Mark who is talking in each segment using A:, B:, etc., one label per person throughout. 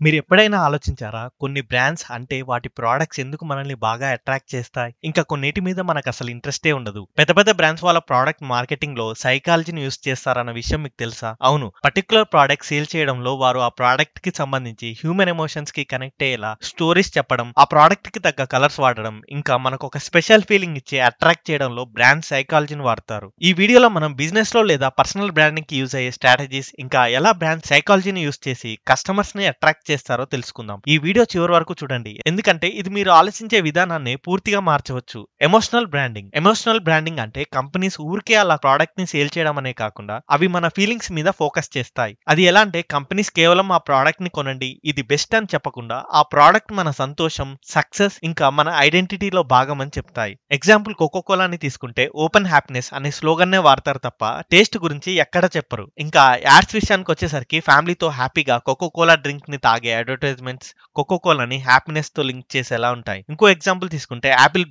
A: మీరెప్పుడైనా ఆలోచించారా? కొన్ని బ్రాండ్స్ అంటే వాటి ప్రొడక్ట్స్ ఎందుకు మనల్ని బాగా అట్రాక్ట్ చేస్తాయి? ఇంకా కొన్నిటి మీద మనకసలు ఇంట్రెస్టే ఉండదు. పెద్ద పెద్ద బ్రాండ్స్ వాళ్ళ ప్రొడక్ట్ మార్కెటింగ్‌లో సైకాలజీని యూజ్ చేస్తారన్న విషయం మీకు తెలుసా? అవును. పర్టిక్యులర్ ప్రొడక్ట్ సేల్ చేయడంలో వారు ఆ ప్రొడక్ట్‌కి సంబంధించి హ్యూమన్ ఎమోషన్స్‌కి కనెక్ట్ అయ్యేలా స్టోరీస్ చెప్పడం, ఆ ప్రొడక్ట్‌కి తగ్గ కలర్స్ వాడడం, ఇంకా మనకొక స్పెషల్ ఫీలింగ్ ఇచ్చి అట్రాక్ట్ చేయడంలో బ్రాండ్ సైకాలజీని వాడతారు. ఈ వీడియోలో మనం బిజినెస్‌లో లేదా పర్సనల్ బ్రాండింగ్‌కి యూజ్ అయ్యే స్ట్రాటజీస్, ఇంకా ఎలా బ్రాండ్ సైకాలజీని యూజ్ చేసి కస్టమర్స్‌ని అట్రాక్ట్ చేస్తారో తెలుసుకుందాం. ఈ వీడియో చివరి వరకు చూడండి. ఎందుకంటే ఇది మీరు ఆలోచించే విధానాన్ని పూర్తిగా మార్చవచ్చు. ఎమోషనల్ బ్రాండింగ్ అంటే కంపెనీస్ ఊరికే అలా ప్రోడక్ట్ ని సేల్ చేయడం అనే కాకుండా అవి మన ఫీలింగ్స్ మీద ఫోకస్ చేస్తాయి. అది ఎలా అంటే కంపెనీస్ కేవలం ఆ ప్రోడక్ట్ ని కొనండి, ఇది బెస్ట్ అని చెప్పకుండా ఆ ప్రోడక్ట్ మన సంతోషం, సక్సెస్ ఇంకా మన ఐడెంటిటీలో భాగం అని చెప్తాయి. ఎగ్జాంపుల్ కోకో కోలాని తీసుకుంటే ఓపెన్ హ్యాపీనెస్ అనే స్లోగన్ నే వాడతారు తప్ప టేస్ట్ గురించి ఎక్కడ చెప్పరు. ఇంకా యాడ్స్ విషయానికి వచ్చేసరికి ఫ్యామిలీతో హ్యాపీగా కోకో కోలా డ్రింక్ ని తాగే అడ్వర్టైజ్మెంట్స్ కోకో కోలాని హ్యాపీనెస్ తో లింక్ చేసేలా ఉంటాయి. ఇంకో ఎగ్జాంపుల్ తీసుకుంటే యాపిల్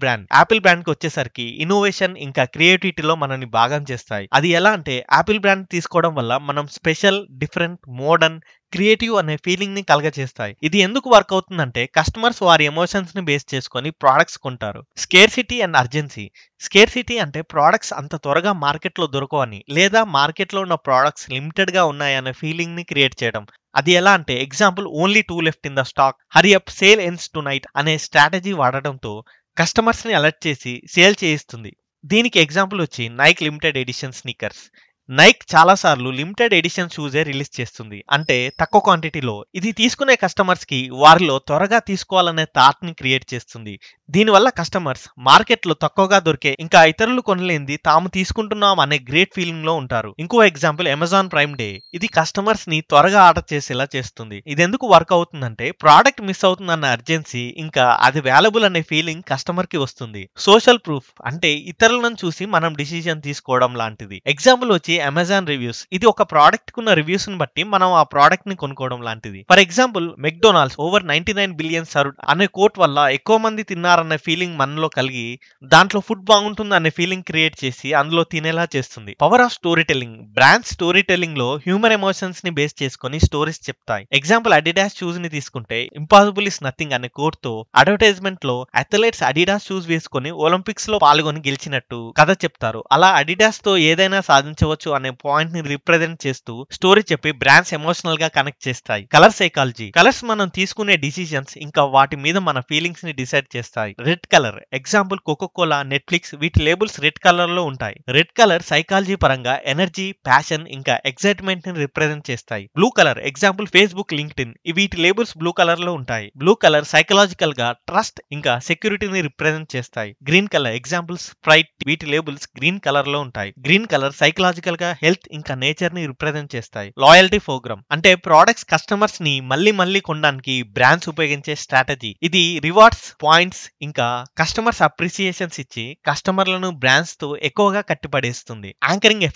A: బ్రాండ్ కి వచ్చేసరికి ఇన్నోవేషన్ ఇంకా క్రియేటివిటీలో మనల్ని భాగం చేస్తాయి. అది ఎలా అంటే యాపిల్ బ్రాండ్ తీసుకోవడం వల్ల మనం స్పెషల్, డిఫరెంట్, మోడర్న్, క్రియేటివ్ అనే ఫీలింగ్ ని కలగజేస్తాయి. ఇది ఎందుకు వర్క్ అవుతుందంటే కస్టమర్స్ వారి ఎమోషన్స్ ని బేస్ చేసుకొని ప్రొడక్ట్స్ కొంటారు. Scarcity and urgency. స్కేర్సిటీ అంటే ప్రొడక్ట్స్ అంత త్వరగా మార్కెట్ లో దొరకవని, లేదా మార్కెట్ లో ఉన్న ప్రొడక్ట్స్ లిమిటెడ్ గా ఉన్నాయనే ఫీలింగ్ ని క్రియేట్ చేయడం. అది ఎలా అంటే example only 2 left in the stock, hurry up, sale ends tonight అనే స్ట్రాటజీ వాడడంతో కస్టమర్స్ ని అలర్ట్ చేసి సేల్ చేయిస్తుంది. దీనికి ఎగ్జాంపుల్ వచ్చి Nike limited edition sneakers. Nike చాలా సార్లు లిమిటెడ్ ఎడిషన్ షూజే రిలీజ్ చేస్తుంది, అంటే తక్కువ క్వాంటిటీలో. ఇది తీసుకునే కస్టమర్స్ కి వారిలో త్వరగా తీసుకోవాలనే థాట్ ని క్రియేట్ చేస్తుంది. దీనివల్ల కస్టమర్స్ మార్కెట్ లో తక్కువగా దొరికే ఇంకా ఇతరులు కొనలేంది తాము తీసుకుంటున్నాం అనే గ్రేట్ ఫీలింగ్ లో ఉంటారు. ఇంకో ఎగ్జాంపుల్ అమెజాన్ ప్రైమ్ డే. ఇది కస్టమర్స్ ని త్వరగా ఆర్డర్ చేసేలా చేస్తుంది. ఇది ఎందుకు వర్క్ అవుతుందంటే ప్రోడక్ట్ మిస్ అవుతుందన్న అర్జెన్సీ ఇంకా అది వాల్యుబుల్ అనే ఫీలింగ్ కస్టమర్ కి వస్తుంది. సోషల్ ప్రూఫ్ అంటే ఇతరులను చూసి మనం డిసిజన్ తీసుకోవడం లాంటిది. ఎగ్జాంపుల్ వచ్చి అమెజాన్ రివ్యూస్. ఇది ఒక ప్రోడక్ట్ కున్న రివ్యూస్ ని బట్టి మనం ఆ ప్రోడక్ట్ ని కొనుక్కోవడం లాంటిది. For example McDonald's over 99 billion served అనే కోట్ వల్ల ఎక్కువ మంది తిన్నారన్న ఫీలింగ్ మనలో కలిగి దాంట్లో ఫుడ్ బాగుంటుంది అనే ఫీలింగ్ క్రియేట్ చేసి అందులో తినేలా చేస్తుంది. Power of story telling. Brand story telling లో హ్యూమన్ ఎమోషన్స్ ని బేస్ చేసుకొని స్టోరీస్ చెప్తాయి. ఎగ్జాంపుల్ అడిడాస్ షూస్ ని తీసుకుంటే ఇంపాసిబుల్ ఇస్ నథింగ్ అనే కోట్ తో అడ్వర్టైజ్మెంట్ లో అథ్లెట్స్ అడిడాస్ షూస్ వేసుకొని ఒలింపిక్స్ లో పాల్గొని గెలిచినట్టు కథ చెప్తారు. అలా అడిడాస్ తో ఏదైనా సాధించవచ్చు అనే పాయింట్ ని రిప్రజెంట్ చేస్తూ స్టోరీ చెప్పి బ్రాండ్స్ ఎమోషనల్ గా కనెక్ట్ చేస్తాయి. Colour psychology. కలర్స్ మనం తీసుకునే డిసిజన్స్ ఇంకా వాటి మీద మన ఫీలింగ్స్ ని డిసైడ్ చేస్తాయి. Red colour. Example Coca Cola, Netflix, వీటి లేబుల్స్ రెడ్ కలర్ లో ఉంటాయి. రెడ్ కలర్ సైకాలజీ పరంగా ఎనర్జీ, ప్యాషన్ ఇంకా ఎక్సైట్మెంట్ ని రిప్రజెంట్ చేస్తాయి. Blue colour. Example Facebook, LinkedIn, వీటి లేబుల్స్ బ్లూ కలర్ లో ఉంటాయి. బ్లూ కలర్ సైకలాజికల్ గా ట్రస్ట్ ఇంకా సెక్యూరిటీని రిప్రజెంట్ చేస్తాయి. Green colour. ఎగ్జాంపుల్ స్ప్రైట్, వీటి లేబుల్స్ గ్రీన్ కలర్ లో ఉంటాయి. గ్రీన్ కలర్ సైకలాజికల్ గా హెల్త్ ఇంకా నేచర్ ని రిప్రజెంట్ చేస్తాయి. లాయల్టీ ప్రోగ్రామ్ అంటే ప్రొడక్ట్స్ కస్టమర్స్ ని మళ్ళీ కొనడానికి బ్రాండ్స్ ఉపయోగించే స్ట్రాటజీ. ఇది రివార్డ్స్, పాయింట్స్ ఇంకా కస్టమర్స్ అప్రిసియేషన్స్ ఇచ్చి కస్టమర్లను బ్రాండ్స్ తో ఎక్కువగా కట్టిపడేస్తుంది. యాంకరింగ్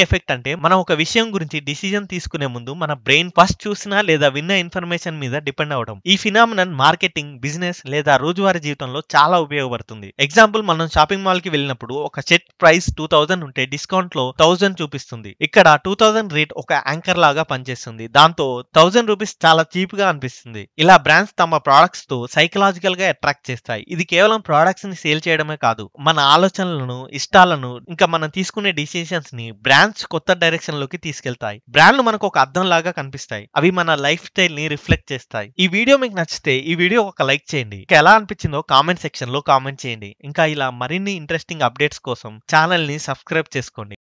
A: ఎఫెక్ట్ అంటే మనం ఒక విషయం గురించి డిసిజన్ తీసుకునే ముందు మన బ్రెయిన్ ఫస్ట్ చూసిన లేదా విన్న ఇన్ఫర్మేషన్ మీద డిపెండ్ అవడం. ఈ ఫినామినన్ మార్కెటింగ్, బిజినెస్ లేదా రోజువారీ జీవితంలో చాలా ఉపయోగపడుతుంది. ఎగ్జాంపుల్ మనం షాపింగ్ మాల్ కి వెళ్ళినప్పుడు ఒక సెట్ ప్రైస్ 2000 ఉంటే డిస్కౌంట్ లో 1000 చూపిస్తుంది. ఇక్కడ 2000 రేట్ ఒక యాంకర్ లాగా పనిచేస్తుంది. దాంతో 1000 రూపీస్ చాలా చీప్ గా అనిపిస్తుంది. ఇలా బ్రాండ్స్ తమ ప్రొడక్ట్స్ తో సైకలాజికల్ గా అట్రాక్ట్ చేస్తాయి. ఇది కేవలం ప్రొడక్ట్స్ ని సేల్ చేయడమే కాదు, మన ఆలోచనలను, ఇష్టాలను ఇంకా మనం తీసుకునే డిసిషన్స్ ని బ్రాండ్స్ కొత్త డైరెక్షన్ లోకి తీసుకెళ్తాయి. బ్రాండ్లు మనకు ఒక అద్దం లాగా కనిపిస్తాయి. అవి మన లైఫ్ స్టైల్ ని రిఫ్లెక్ట్ చేస్తాయి. ఈ వీడియో మీకు నచ్చితే ఈ వీడియో ఒక లైక్ చేయండి. ఇంకా ఎలా అనిపించిందో కామెంట్ సెక్షన్ లో కామెంట్ చేయండి. ఇంకా ఇలా మరిన్ని ఇంట్రెస్టింగ్ అప్డేట్స్ కోసం ఛానల్ ని సబ్స్క్రైబ్ చేసుకోండి.